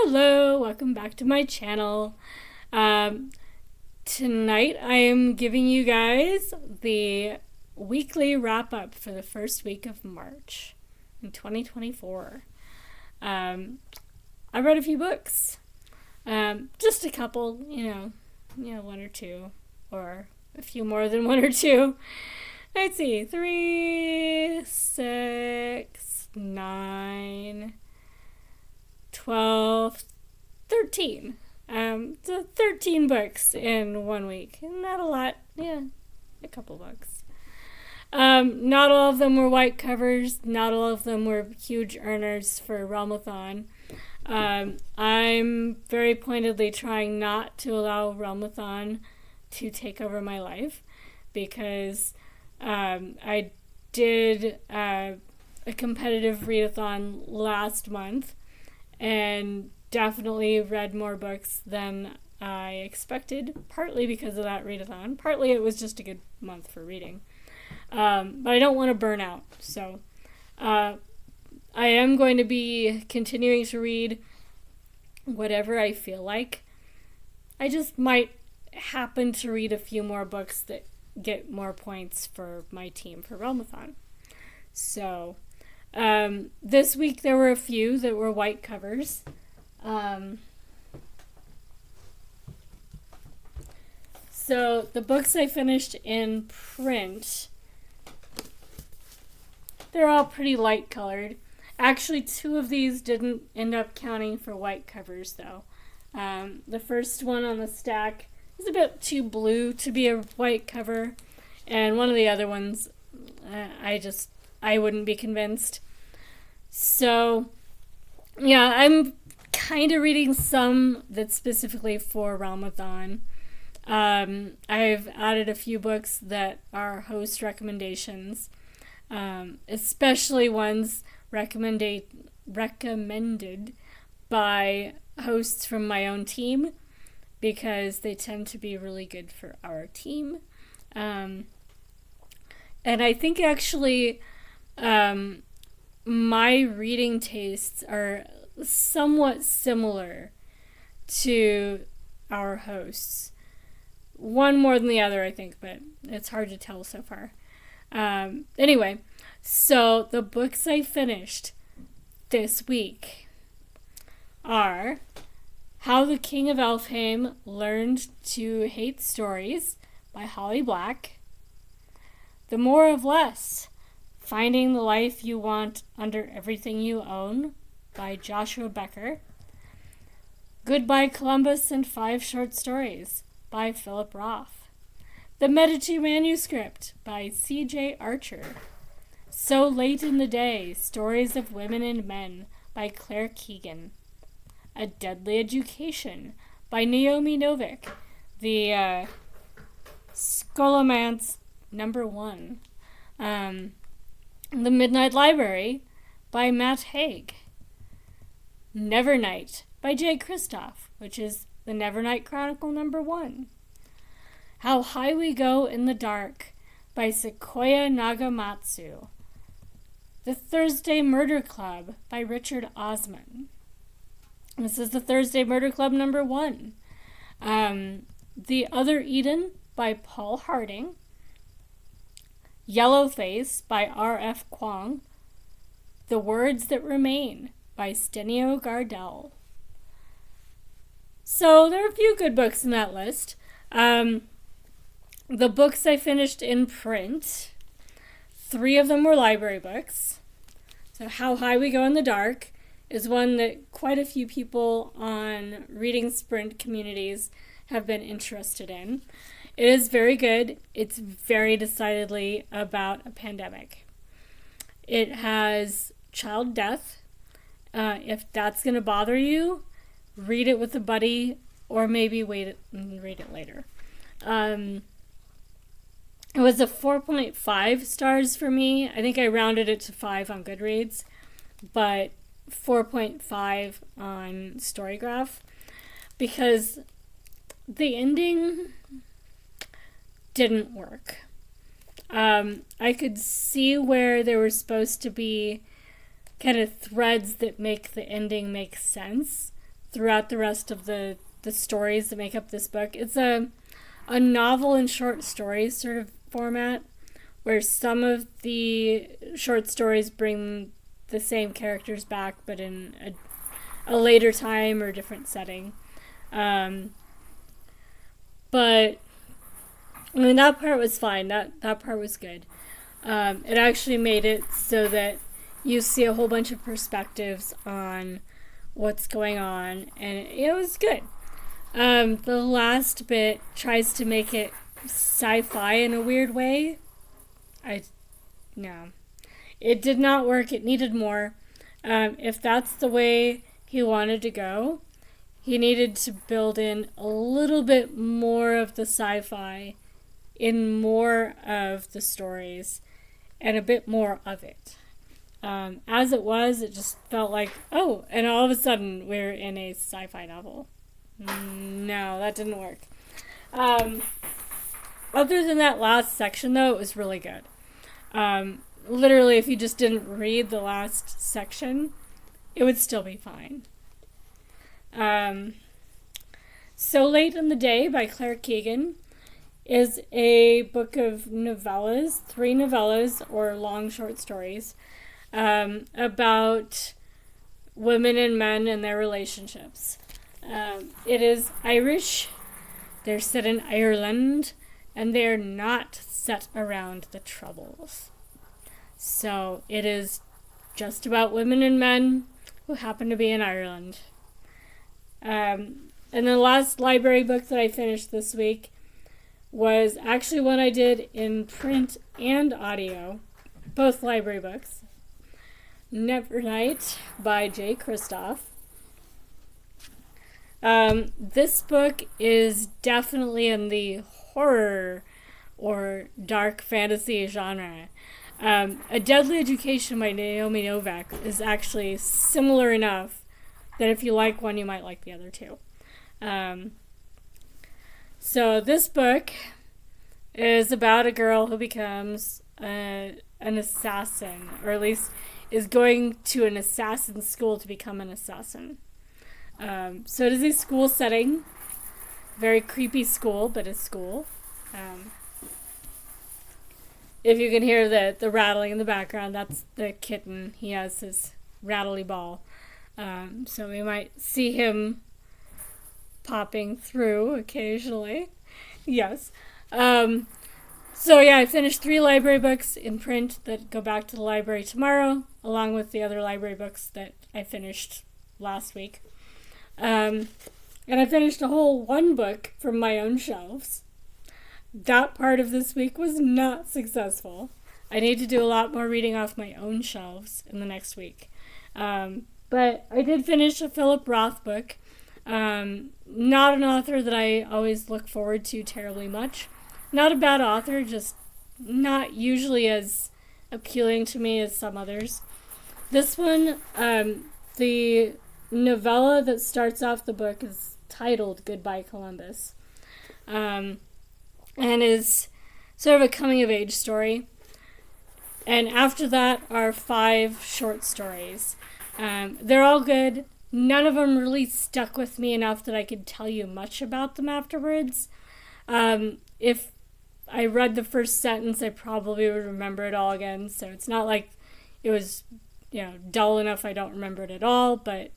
Hello, welcome back to my channel. Tonight I am giving you guys the weekly wrap-up for the first week of March in 2024. I read a few books. Just a couple, one or two, or a few more than one or two. Let's see, 3, 6, 9, 12, 13. So 13 books in 1 week. Not a lot. Yeah, a couple books. Not all of them were white covers. Not all of them were huge earners for Realmathon. I'm very pointedly trying not to allow Realmathon to take over my life because I did a competitive readathon last month and definitely read more books than I expected, partly because of that readathon. Partly it was just a good month for reading. But I don't want to burn out, so I am going to be continuing to read whatever I feel like. I just might happen to read a few more books that get more points for my team for Realmathon. So this week there were a few that were white covers. So the books I finished in print, they're all pretty light colored. Actually, 2 of these didn't end up counting for white covers though. The first one on the stack is a bit too blue to be a white cover, and one of the other ones I wouldn't be convinced. So yeah, I'm kind of reading some that's specifically for Realmathon. I've added a few books that are host recommendations, especially ones recommended by hosts from my own team, because they tend to be really good for our team. And I think actually my reading tastes are somewhat similar to our hosts. One more than the other, I think, but it's hard to tell so far. Anyway, so the books I finished this week are How the King of Elfhame Learned to Hate Stories by Holly Black, The More of Less, Finding the Life You Want Under Everything You Own by Joshua Becker, Goodbye Columbus and 5 Short Stories by Philip Roth, The Medici Manuscript by C.J. Archer, So Late in the Day, Stories of Women and Men by Claire Keegan, A Deadly Education by Naomi Novik, the Scholomance #1, The Midnight Library by Matt Haig, Nevernight by J. Kristoff, which is the Nevernight Chronicle #1, How High We Go in the Dark by Sequoia Nagamatsu, The Thursday Murder Club by Richard Osman. This is the Thursday Murder Club #1. The Other Eden by Paul Harding, Yellowface by RF Kuang, The Words That Remain by Stênio Gardel. So there are a few good books in that list. The books I finished in print, 3 of them were library books. So How High We Go in the Dark is one that quite a few people on reading sprint communities have been interested in. It is very good. It's very decidedly about a pandemic. It has child death. If that's going to bother you, read it with a buddy, or maybe wait and read it later. It was a 4.5 stars for me. I think I rounded it to 5 on Goodreads, but 4.5 on Storygraph, because the ending didn't work. I could see where there were supposed to be kind of threads that make the ending make sense throughout the rest of the stories that make up this book. It's a novel and short stories sort of format, where some of the short stories bring the same characters back, but in a later time or different setting. But I mean, that part was fine. That part was good. It actually made it so that you see a whole bunch of perspectives on what's going on, and it was good. The last bit tries to make it sci-fi in a weird way. No. It did not work. It needed more. If that's the way he wanted to go, he needed to build in a little bit more of the sci-fi in more of the stories and a bit more of it. As it was, it just felt like, oh, and all of a sudden we're in a sci-fi novel. No, that didn't work. Other than that last section, though, it was really good. Literally, if you just didn't read the last section, it would still be fine. So Late in the Day by Claire Keegan is a book of novellas, 3 novellas or long short stories, about women and men and their relationships. It is Irish. They're set in Ireland, and they're not set around the Troubles. So it is just about women and men who happen to be in Ireland. And the last library book that I finished this week was actually one I did in print and audio, both library books. Nevernight by Kristoff. This book is definitely in the horror or dark fantasy genre. A Deadly Education by Naomi Novik is actually similar enough that if you like one, you might like the other two. So this book is about a girl who becomes an assassin, or at least is going to an assassin school to become an assassin. So it is a school setting, very creepy school, but a school. If you can hear the rattling in the background, that's the kitten. He has his rattly ball. So we might see him popping through occasionally. Yes. So yeah, I finished 3 library books in print that go back to the library tomorrow, along with the other library books that I finished last week. And I finished a whole 1 book from my own shelves. That part of this week was not successful. I need to do a lot more reading off my own shelves in the next week. But I did finish a Philip Roth book. Not an author that I always look forward to terribly much. Not a bad author, just not usually as appealing to me as some others. This one, the novella that starts off the book is titled Goodbye Columbus. And is sort of a coming-of-age story. And after that are 5 short stories. They're all good. None of them really stuck with me enough that I could tell you much about them afterwards. If I read the first sentence, I probably would remember it all again. So it's not like it was, dull enough I don't remember it at all. But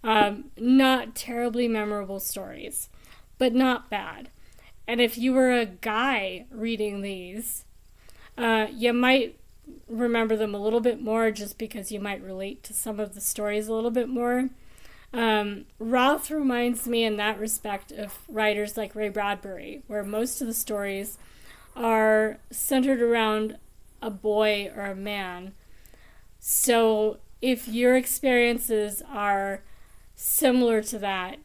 not terribly memorable stories. But not bad. And if you were a guy reading these, you might remember them a little bit more just because you might relate to some of the stories a little bit more. Roth reminds me in that respect of writers like Ray Bradbury, where most of the stories are centered around a boy or a man. So if your experiences are similar to that,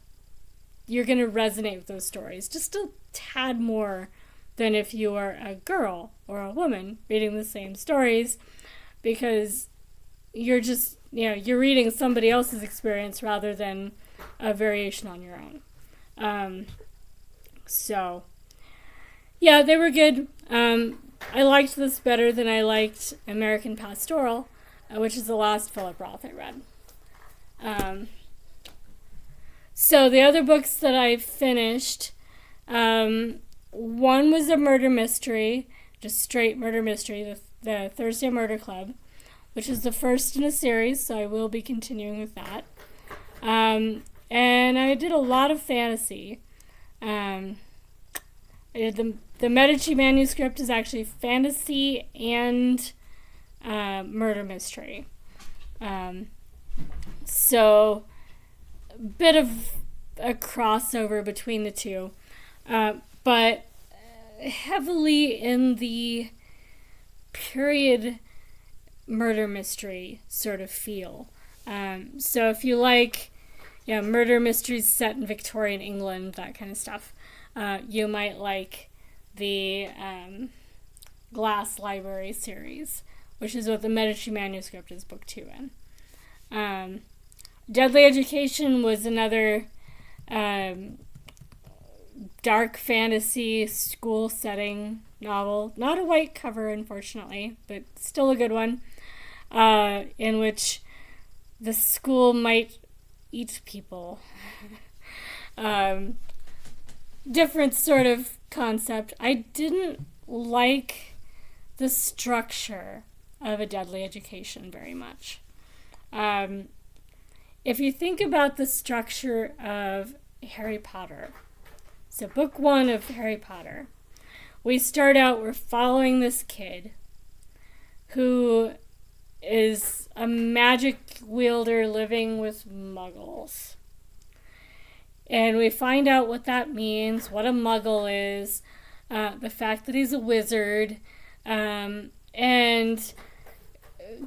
you're going to resonate with those stories just a tad more than if you are a girl or a woman reading the same stories, because you're just, you're reading somebody else's experience rather than a variation on your own. So, yeah, they were good. I liked this better than I liked American Pastoral, which is the last Philip Roth I read. So the other books that I finished, one was a murder mystery, just straight murder mystery, the Thursday Murder Club, which is the first in a series, so I will be continuing with that. And I did a lot of fantasy. I did the Medici Manuscript is actually fantasy and murder mystery. So a bit of a crossover between the two, but heavily in the period murder mystery sort of feel. So if you like murder mysteries set in Victorian England, that kind of stuff, you might like the Glass Library series, which is what the Medici Manuscript is book 2 in. Deadly Education was another dark fantasy school setting novel. Not a white cover, unfortunately, but still a good one, in which the school might eat people. Different sort of concept. I didn't like the structure of A Deadly Education very much. If you think about the structure of Harry Potter, so book 1 of Harry Potter, we start out, we're following this kid who is a magic wielder living with muggles. And we find out what that means, what a muggle is, the fact that he's a wizard, and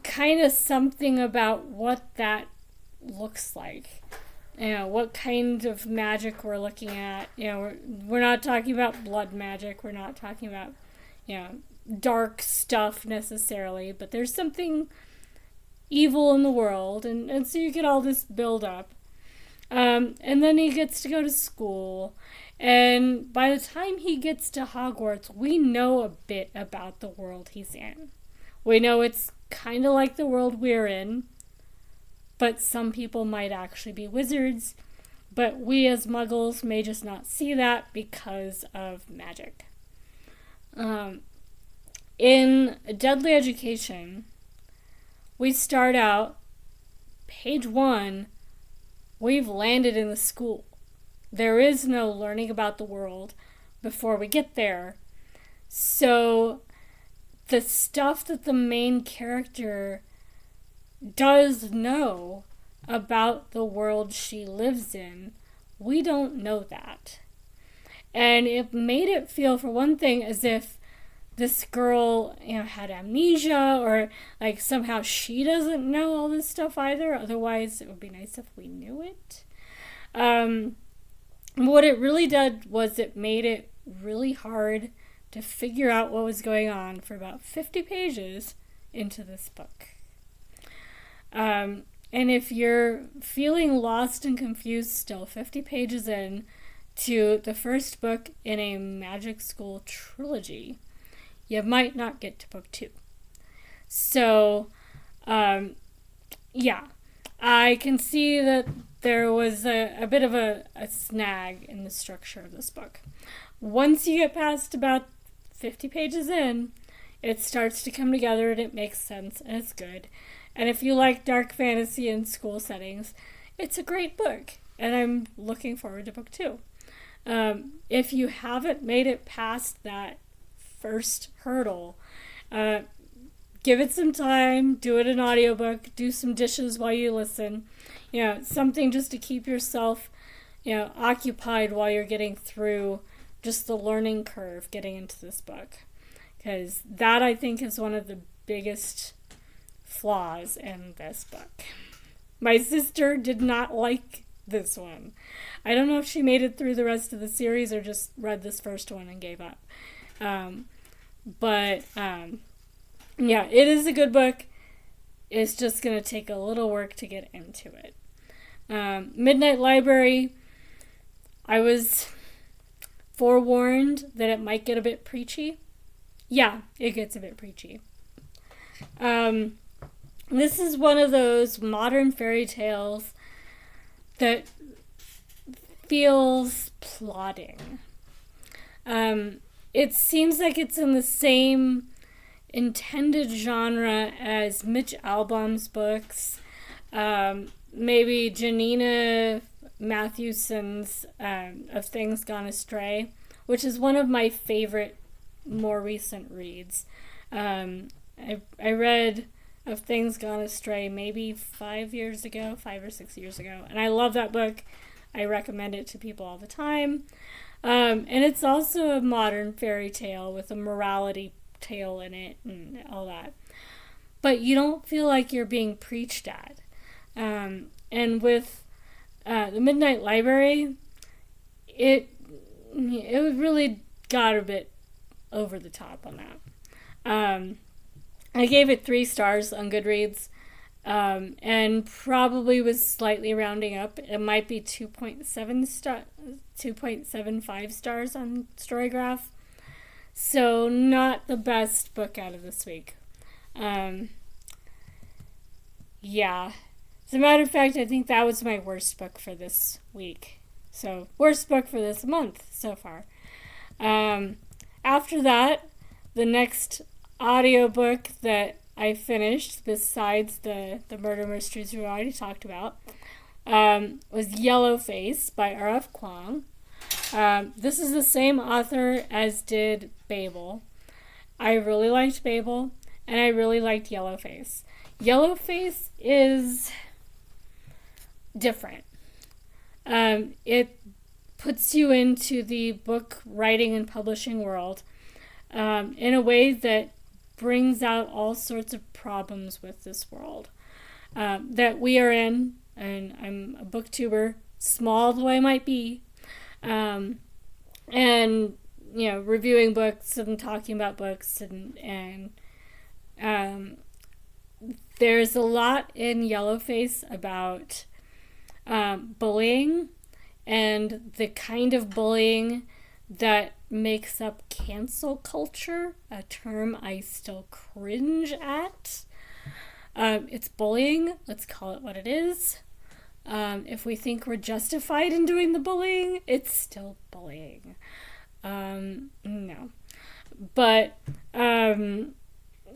kind of something about what that looks like. What kind of magic we're looking at. We're not talking about blood magic. We're not talking about, dark stuff necessarily, but there's something evil in the world, and so you get all this build up. And then he gets to go to school, and by the time he gets to Hogwarts, we know a bit about the world he's in. We know it's kind of like the world we're in, but some people might actually be wizards, but we as muggles may just not see that because of magic. In Deadly Education, we start out, page 1, we've landed in the school. There is no learning about the world before we get there. So the stuff that the main character does know about the world she lives in, we don't know that. And it made it feel, for one thing, as if this girl, had amnesia, or like somehow she doesn't know all this stuff either. Otherwise, it would be nice if we knew it. What it really did was it made it really hard to figure out what was going on for about 50 pages into this book. And if you're feeling lost and confused still 50 pages in to the first book in a magic school trilogy, you might not get to book 2. So, I can see that there was a bit of a snag in the structure of this book. Once you get past about 50 pages in, it starts to come together and it makes sense and it's good. And if you like dark fantasy and school settings, it's a great book. And I'm looking forward to book 2. If you haven't made it past that first hurdle, give it some time, do it an audiobook, do some dishes while you listen. Something just to keep yourself, occupied while you're getting through just the learning curve getting into this book. Because that, I think, is one of the biggest flaws in this book. My sister did not like this one. I don't know if she made it through the rest of the series or just read this first one and gave up. It is a good book. It's just going to take a little work to get into it. Midnight Library, I was forewarned that it might get a bit preachy. Yeah, it gets a bit preachy. This is one of those modern fairy tales that feels plodding. It seems like it's in the same intended genre as Mitch Albom's books, maybe Janina Matthewson's Of Things Gone Astray, which is one of my favorite more recent reads. I read Of Things Gone Astray maybe 5 or 6 years ago, and I love that book. I recommend it to people all the time. And it's also a modern fairy tale with a morality tale in it and all that. But you don't feel like you're being preached at. And with the Midnight Library, it really got a bit over the top on that. I gave it 3 stars on Goodreads, and probably was slightly rounding up. It might be 2.75 stars on Storygraph. So not the best book out of this week. Yeah. As a matter of fact, I think that was my worst book for this week. So, worst book for this month so far. After that, the next audiobook that I finished, besides the murder mysteries we already talked about, was Yellowface by RF Kuang. This is the same author as did Babel. I really liked Babel, and I really liked Yellowface. Yellowface is different. It puts you into the book writing and publishing world in a way that brings out all sorts of problems with this world that we are in, and I'm a booktuber, small though I might be, and reviewing books and talking about books, and there's a lot in Yellowface about bullying and the kind of bullying that makes up cancel culture, a term I still cringe at. It's bullying. Let's call it what it is. If we think we're justified in doing the bullying, it's still bullying. No. But,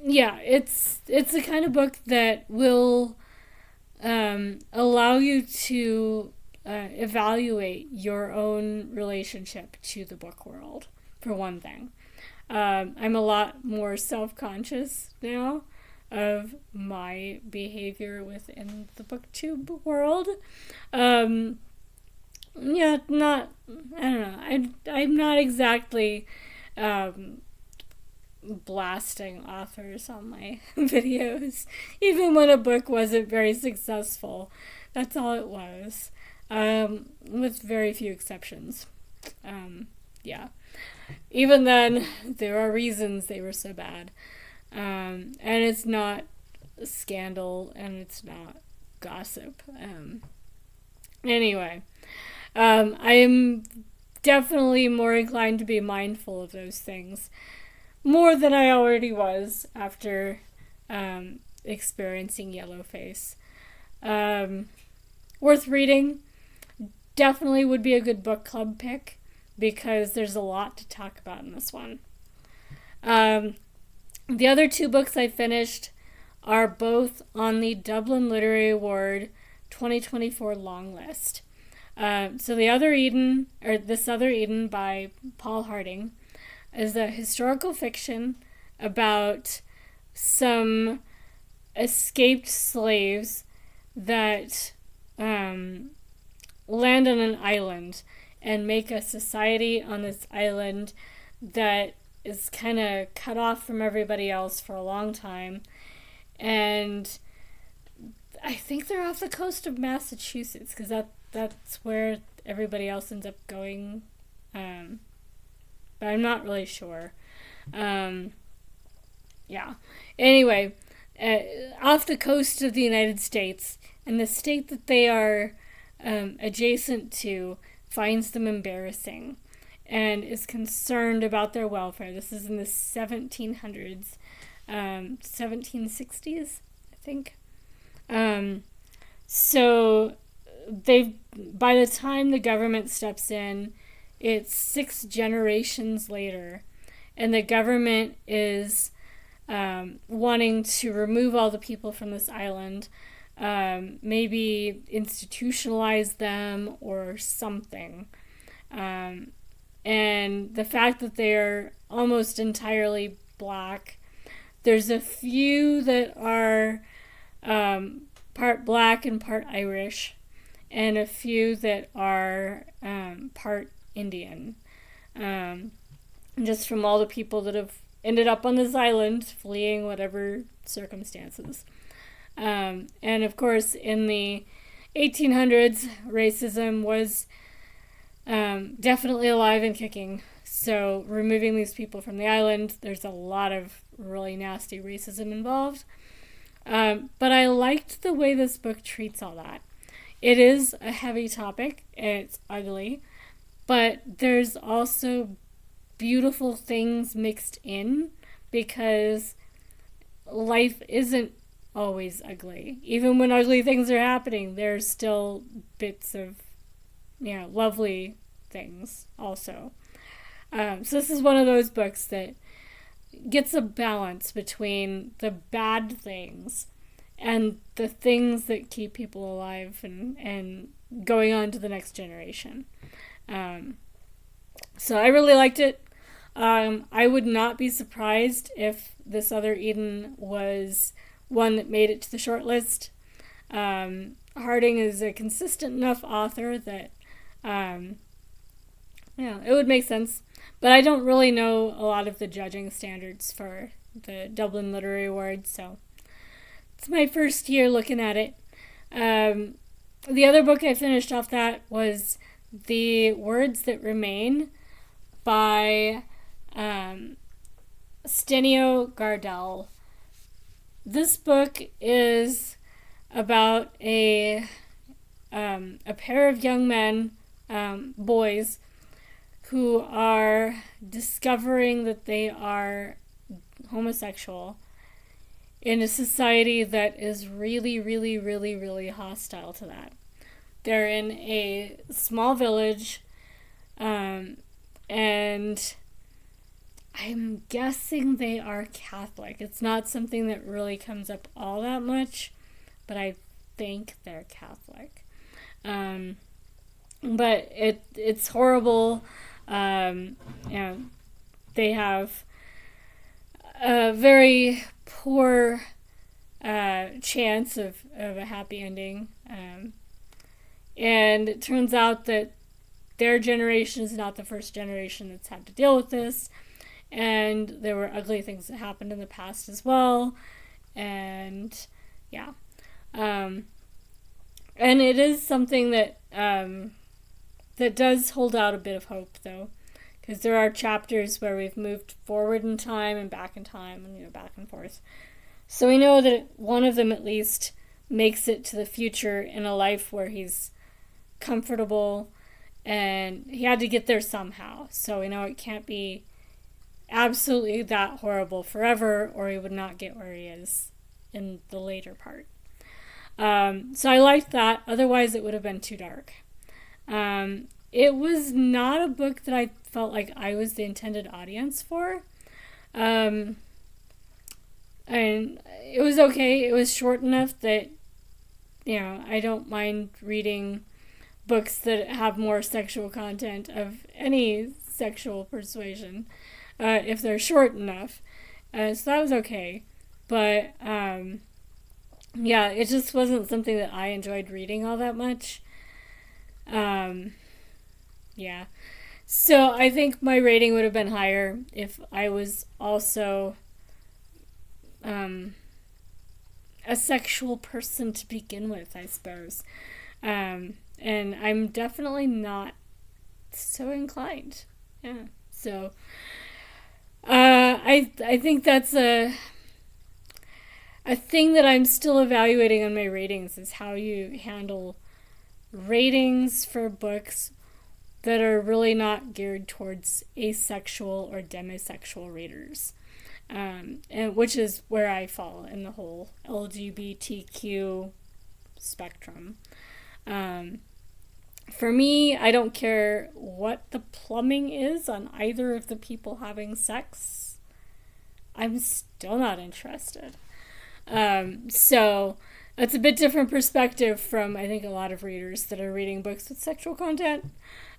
it's the kind of book that will allow you to evaluate your own relationship to the book world, for one thing. I'm a lot more self-conscious now of my behavior within the booktube world. I don't know. I'm not exactly blasting authors on my videos, even when a book wasn't very successful. That's all it was, with very few exceptions. Even then, there are reasons they were so bad. And it's not scandal, and it's not gossip. Anyway, I am definitely more inclined to be mindful of those things, more than I already was after experiencing Yellowface. Worth reading. Definitely would be a good book club pick, because there's a lot to talk about in this one. The other 2 books I finished are both on the Dublin Literary Award 2024 long list. So This Other Eden by Paul Harding is a historical fiction about some escaped slaves that land on an island and make a society on this island that is kind of cut off from everybody else for a long time. And I think they're off the coast of Massachusetts, because that's where everybody else ends up going. But I'm not really sure. Anyway, off the coast of the United States, and the state that they are adjacent to finds them embarrassing and is concerned about their welfare. This is in the 1700s, 1760s, I think. So they've by the time the government steps in, it's 6 generations later, and the government is wanting to remove all the people from this island, maybe institutionalize them or something. And the fact that they're almost entirely black, there's a few that are part black and part Irish, and a few that are part Indian. Just from all the people that have ended up on this island fleeing whatever circumstances. And of course, in the 1800s, racism was definitely alive and kicking. So removing these people from the island, there's a lot of really nasty racism involved. But I liked the way this book treats all that. It is a heavy topic, and it's ugly, but there's also beautiful things mixed in, because life isn't always ugly. Even when ugly things are happening, there's still bits of, lovely things also. So this is one of those books that gets a balance between the bad things and the things that keep people alive and going on to the next generation. So I really liked it. I would not be surprised if this other Eden was one that made it to the short list. Harding is a consistent enough author that, it would make sense. But I don't really know a lot of the judging standards for the Dublin Literary Awards, so it's my first year looking at it. The other book I finished off that was The Words That Remain by Stênio Gardel. This book is about a pair of young men, boys, who are discovering that they are homosexual in a society that is really, really, really, really hostile to that. They're in a small village, and I'm guessing they are Catholic. It's not something that really comes up all that much, but I think they're Catholic. But it's horrible. They have a very poor chance of a happy ending. And it turns out that their generation is not the first generation that's had to deal with this. And there were ugly things that happened in the past as well. And and it is something that that does hold out a bit of hope, though, because there are chapters where we've moved forward in time and back in time, and back and forth. So we know that one of them at least makes it to the future in a life where he's comfortable, and he had to get there somehow. So we know it can't be absolutely that horrible forever, or he would not get where he is in the later part. So I liked that. Otherwise, it would have been too dark. It was not a book that I felt like I was the intended audience for. And it was okay. It was short enough that, I don't mind reading books that have more sexual content of any sexual persuasion, if they're short enough. So that was okay. But, it just wasn't something that I enjoyed reading all that much. So I think my rating would have been higher if I was also a sexual person to begin with, I suppose. And I'm definitely not so inclined. Yeah. So I think that's a thing that I'm still evaluating on my ratings, is how you handle ratings for books that are really not geared towards asexual or demisexual readers, and which is where I fall in the whole LGBTQ spectrum. For me, I don't care what the plumbing is on either of the people having sex. I'm still not interested. So it's a bit different perspective from, I think, a lot of readers that are reading books with sexual content.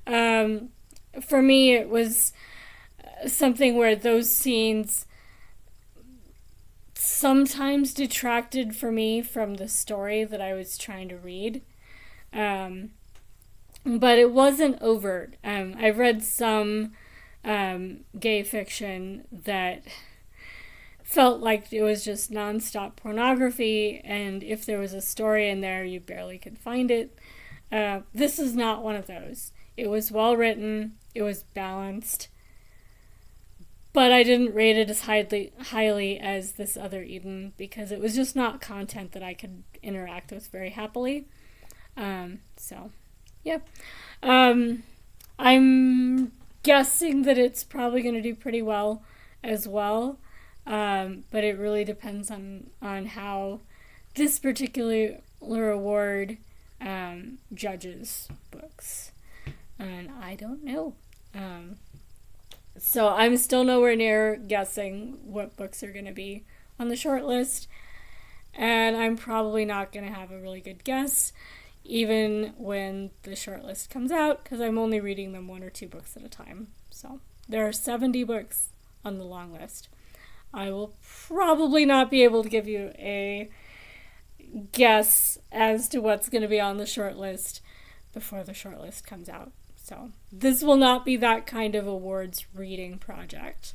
For me, it was something where those scenes sometimes detracted for me from the story that I was trying to read. But it wasn't overt. I've read some gay fiction that felt like it was just nonstop pornography, and if there was a story in there, you barely could find it. This is not one of those. It was well written, it was balanced, but I didn't rate it as highly as this other Eden because it was just not content that I could interact with very happily. Yeah. I'm guessing that it's probably going to do pretty well as well, but it really depends on how this particular award judges books, and I don't know. So I'm still nowhere near guessing what books are going to be on the short list, and I'm probably not going to have a really good guess even when the short list comes out, because I'm only reading them 1 or 2 books at a time. So there are 70 books on the long list. I will probably not be able to give you a guess as to what's going to be on the short list before the short list comes out. So this will not be that kind of awards reading project.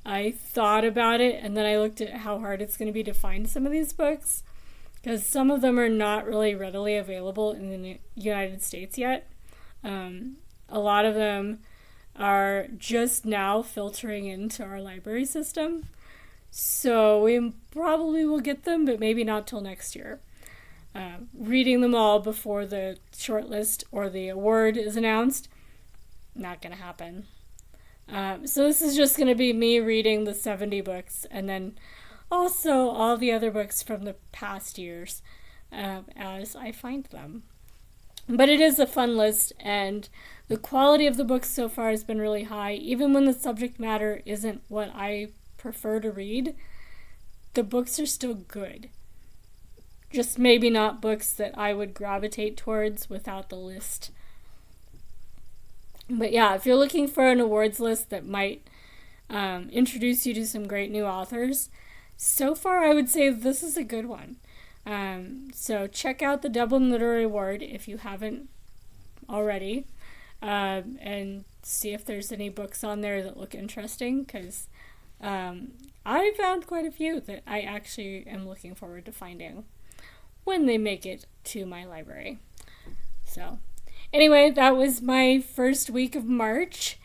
I thought about it, and then I looked at how hard it's going to be to find some of these books, because some of them are not really readily available in the United States yet. A lot of them are just now filtering into our library system. So we probably will get them, but maybe not till next year. Reading them all before the shortlist or the award is announced, not going to happen. So this is just going to be me reading the 70 books, and then also all the other books from the past years as I find them. But it is a fun list, and the quality of the books so far has been really high. Even when the subject matter isn't what I prefer to read, the books are still good. Just maybe not books that I would gravitate towards without the list. But yeah, if you're looking for an awards list that might introduce you to some great new authors, so far I would say this is a good one. So check out the Dublin Literary Award if you haven't already, and see if there's any books on there that look interesting, because I found quite a few that I actually am looking forward to finding when they make it to my library. So anyway, that was my first week of March.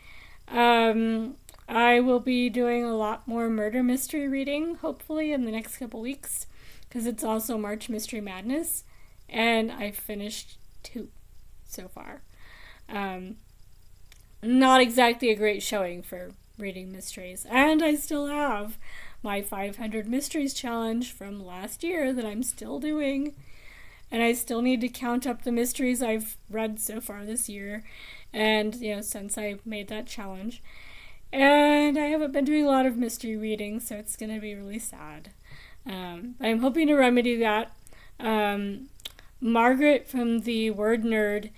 I will be doing a lot more murder mystery reading, hopefully, in the next couple weeks, because it's also March Mystery Madness, and I finished 2 so far. Not exactly a great showing for reading mysteries, and I still have my 500 Mysteries challenge from last year that I'm still doing, and I still need to count up the mysteries I've read so far this year, and, since I made that challenge. And I haven't been doing a lot of mystery reading, so it's going to be really sad. I'm hoping to remedy that. Margaret from the Word Nerd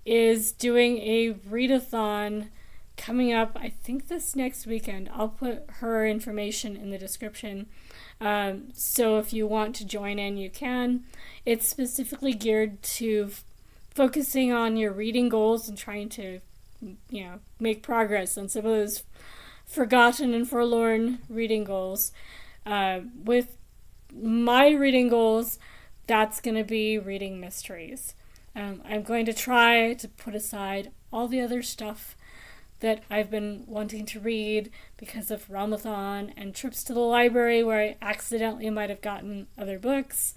is doing a readathon coming up, I think this next weekend. I'll put her information in the description. So if you want to join in, you can. It's specifically geared to focusing on your reading goals and trying to make progress on some of those forgotten and forlorn reading goals. With my reading goals, that's going to be reading mysteries. I'm going to try to put aside all the other stuff that I've been wanting to read because of Ramathon and trips to the library where I accidentally might have gotten other books.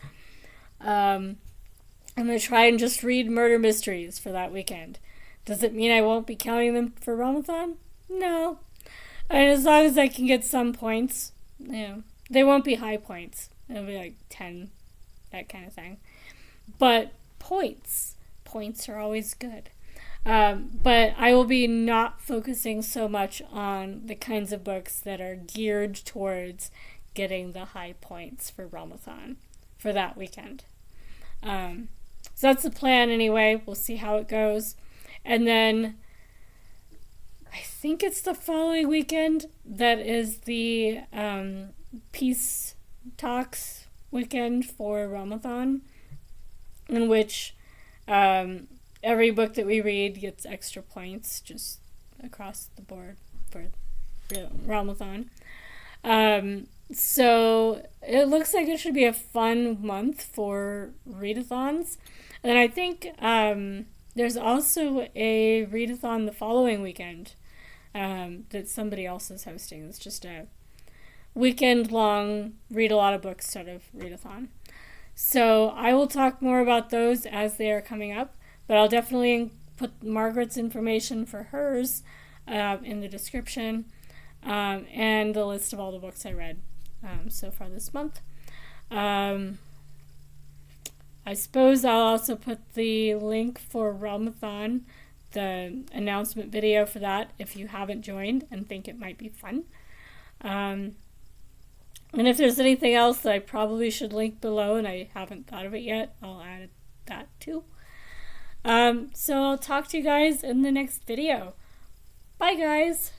I'm going to try and just read murder mysteries for that weekend. Does it mean I won't be counting them for Ramathon? No. And as long as I can get some points, they won't be high points. It'll be like 10, that kind of thing. But points points are always good. But I will be not focusing so much on the kinds of books that are geared towards getting the high points for Realmathon for that weekend. So that's the plan anyway. We'll see how it goes. And then I think it's the following weekend that is the peace talks weekend for Realmathon, in which every book that we read gets extra points just across the board for Realmathon. So it looks like it should be a fun month for readathons. And I think there's also a readathon the following weekend that somebody else is hosting. It's just a weekend-long read a lot of books sort of readathon. So I will talk more about those as they are coming up, but I'll definitely put Margaret's information for hers in the description, and the list of all the books I read so far this month. I suppose I'll also put the link for Realmathon, the announcement video for that, if you haven't joined and think it might be fun. And if there's anything else that I probably should link below and I haven't thought of it yet, I'll add that too. So I'll talk to you guys in the next video. Bye, guys!